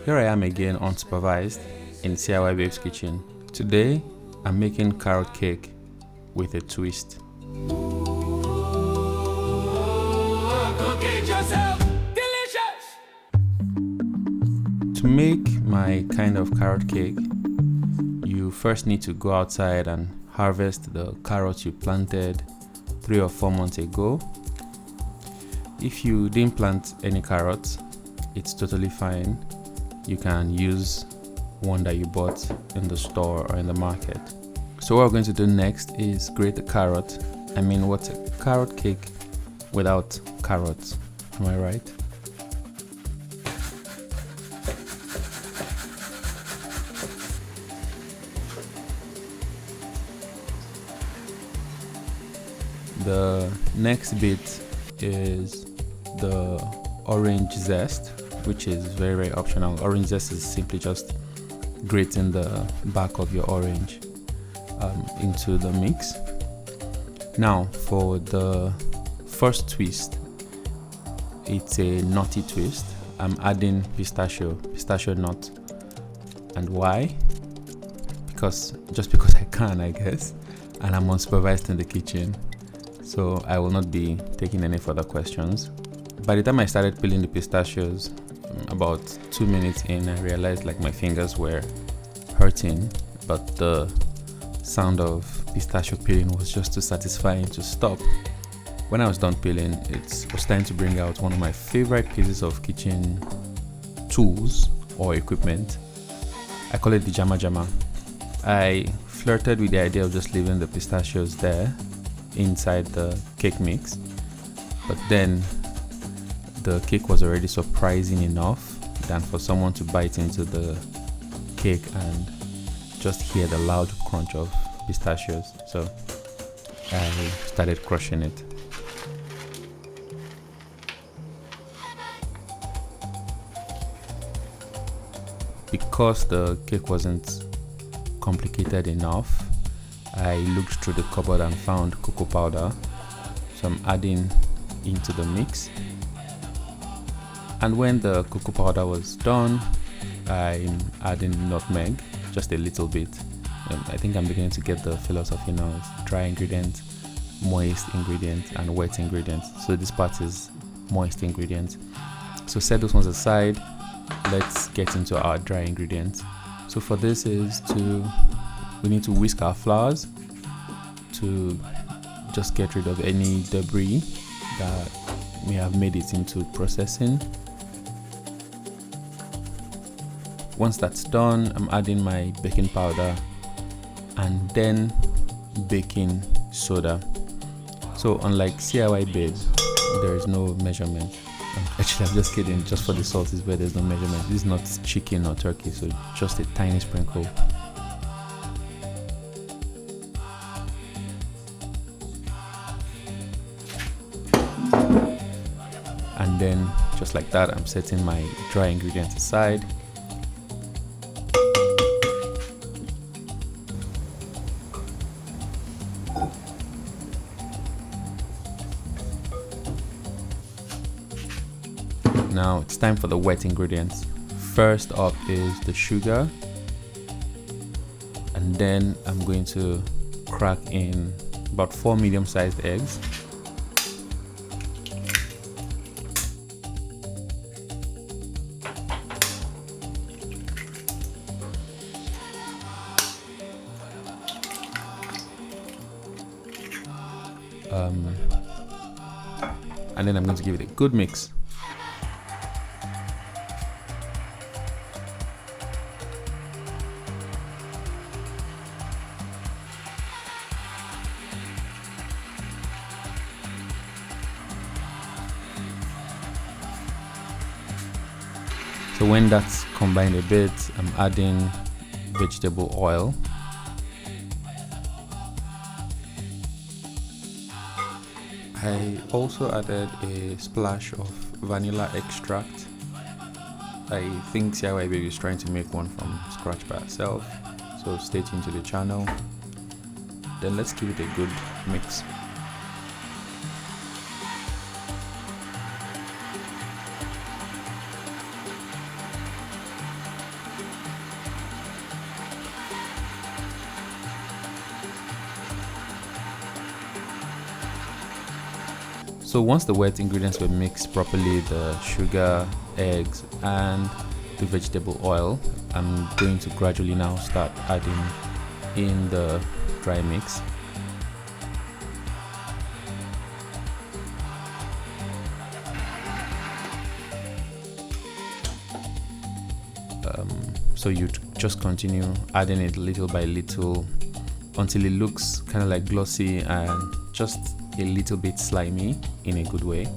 Here I am again unsupervised in CIY Babe's kitchen. Today I'm making carrot cake with a twist. To make my kind of carrot cake, you first need to go outside and harvest the carrots you planted 3 or 4 months ago. If you didn't plant any carrots, it's totally fine. You can use one that you bought in the store or in the market. So what we're going to do next is grate the carrot. What's a carrot cake without carrots? Am I right? The next bit is the orange zest, which is very, very optional. Orange zest is simply just grating the back of your orange into the mix. Now for the first twist, it's a nutty twist. I'm adding pistachio nut. And why? Because I can, I guess, and I'm unsupervised in the kitchen, so I will not be taking any further questions. By the time I started peeling the pistachios, about 2 minutes in, I realized like my fingers were hurting, but the sound of pistachio peeling was just too satisfying to stop. When I was done peeling, it was time to bring out one of my favorite pieces of kitchen tools or equipment. I call it the jama jama. I flirted with the idea of just leaving the pistachios there inside the cake mix, but then the cake was already surprising enough than for someone to bite into the cake and just hear the loud crunch of pistachios. So I started crushing it. Because the cake wasn't complicated enough, I looked through the cupboard and found cocoa powder, so I'm adding into the mix. And when the cocoa powder was done, I'm adding nutmeg, just a little bit. I think I'm beginning to get the philosophy now. It's dry ingredient, moist ingredient, and wet ingredient. So this part is moist ingredient. So set those ones aside. Let's get into our dry ingredients. So for this we need to whisk our flours to just get rid of any debris that may have made it into processing. Once that's done, I'm adding my baking powder and then baking soda. So unlike CIY Babe, there is no measurement. Actually, I'm just kidding. Just for the salt is where there's no measurement. This is not chicken or turkey, so just a tiny sprinkle. And then just like that, I'm setting my dry ingredients aside. Now it's time for the wet ingredients. First up is the sugar, and then I'm going to crack in about 4 medium-sized eggs. And then I'm going to give it a good mix. So when that's combined a bit, I'm adding vegetable oil. I also added a splash of vanilla extract. I think CIY Babe is trying to make one from scratch by herself, so stay tuned to the channel. Then let's give it a good mix. So once the wet ingredients were mixed properly, the sugar, eggs, and the vegetable oil, I'm going to gradually now start adding in the dry mix. So you just continue adding it little by little until it looks kind of like glossy and just a little bit slimy in a good way.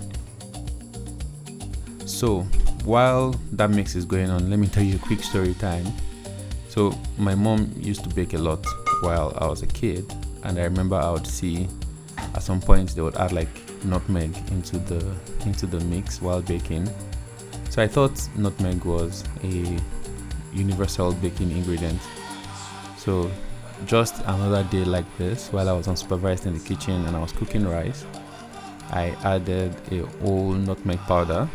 So while that mix is going on, let me tell you a quick story time. So my mom used to bake a lot while I was a kid, and I remember I would see at some point they would add like nutmeg into the mix while baking. So I thought nutmeg was a universal baking ingredient. So just another day like this, while I was unsupervised in the kitchen and I was cooking rice, I added a whole nutmeg powder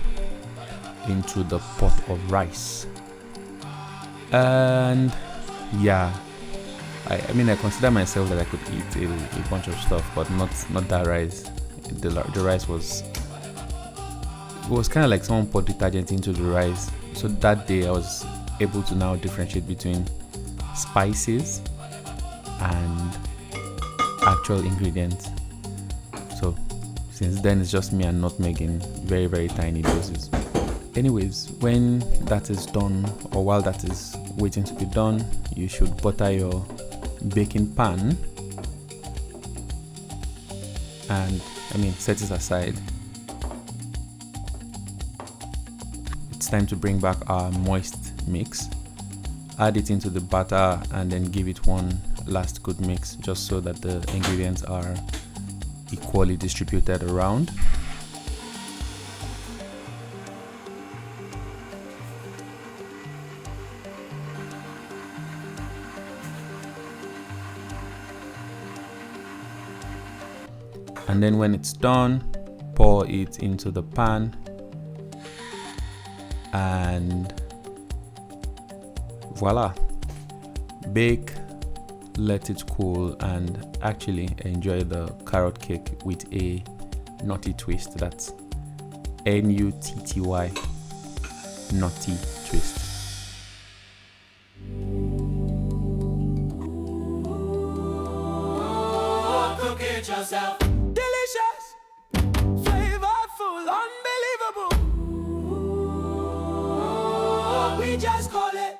into the pot of rice. And yeah, I mean I consider myself that I could eat a bunch of stuff, but not that rice. The rice was kind of like someone poured detergent into the rice. So that day I was able to now differentiate between spices and actual ingredients. So since then it's just me and nutmeg in very, very tiny doses. Anyways, when that is done, or while that is waiting to be done, you should butter your baking pan and set it aside. It's time to bring back our moist mix, add it into the batter, and then give it one last good mix, just so that the ingredients are equally distributed around. And then when it's done, pour it into the pan and voila, bake, let it cool, and actually enjoy the carrot cake with a nutty twist. That's Nutty, nutty twist. Cook it yourself. Delicious, flavorful, unbelievable. We just call it